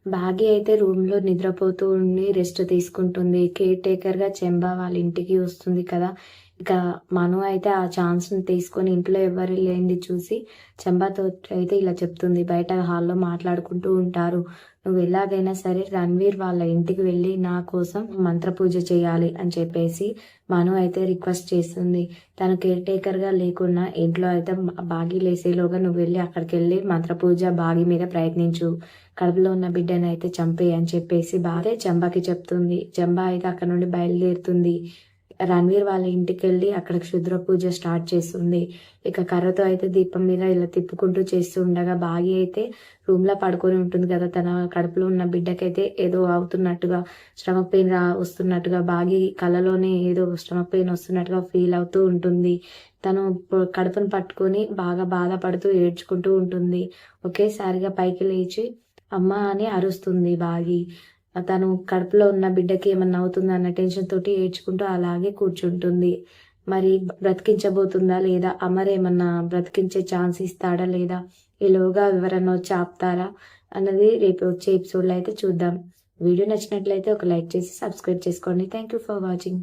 భాగ్య అయితే రూమ్‌లో నిద్రపోతూ ఉండి రెస్ట్ తీసుకుంటుంది. కేర్ టేకర్‌గా చెంబ వాళ్ళ ఇంటికి వస్తుంది కదా! ఇక మను అయితే ఆ ఛాన్స్‌ని తీసుకొని ఇంట్లో ఎవ్వరు లేనిది చూసి చెంబతో అయితే ఇలా చెప్తుంది. బయట హాల్‌లో మాట్లాడుకుంటూ ఉంటారు. "నువ్వు ఎలాగైనా సరే రణ్వీర్ వాళ్ళ ఇంటికి వెళ్ళి నా కోసం మంత్రపూజ చేయాలి" అని చెప్పేసి మను అయితే రిక్వెస్ట్ చేస్తుంది. తను కేర్ టేకర్‌గా లేకున్నా ఇంట్లో అయితే బాగీ లేసేలోగా "నువ్వు వెళ్లి అక్కడికెళ్ళి మంత్రపూజ బాగీ మీద ప్రయత్నించు. కడుపులో ఉన్న బిడ్డనైతే చంపేయి" అని చెప్పేసి భార్య చంబాకి చెప్తుంది. చంబా అయితే అక్కడి నుండి బయలుదేరుతుంది. రణ్వీర్ వాళ్ళ ఇంటికెళ్ళి అక్కడ క్షుద్ర పూజ స్టార్ట్ చేస్తుంది. ఇక కర్రతో అయితే దీపం మీద ఇలా తిప్పుకుంటూ చేస్తూ ఉండగా భాగ్య అయితే రూమ్‌లో పడుకొని ఉంటుంది కదా! తన కడుపులో ఉన్న బిడ్డకైతే ఏదో అవుతున్నట్టుగా స్టమక్ పెయిన్ వస్తున్నట్టుగా భాగ్య కళ్ళలోనే ఏదో స్టమక్ పెయిన్ వస్తున్నట్టుగా ఫీల్ అవుతూ ఉంటుంది. తను కడుపును పట్టుకొని బాగా బాధపడుతూ ఏడ్చుకుంటూ ఉంటుంది. ఒకేసారిగా పైకి లేచి అమ్మ అని అరుస్తుంది బాగి. తను కడుపులో ఉన్న బిడ్డకి ఏమన్నా అవుతుందా అన్న టెన్షన్ తోటి ఏడ్చుకుంటూ అలాగే కూర్చుంటుంది. మరి బ్రతికించబోతుందా లేదా? అమర్ ఏమన్నా బ్రతికించే ఛాన్స్ ఇస్తాడా లేదా? ఈలోగా ఎవరన్నా వచ్చి ఆపుతారా? అన్నది రేపు వచ్చే ఎపిసోడ్‌లో అయితే చూద్దాం. వీడియో నచ్చినట్లయితే ఒక లైక్ చేసి సబ్స్క్రైబ్ చేసుకోండి. Thank you for watching.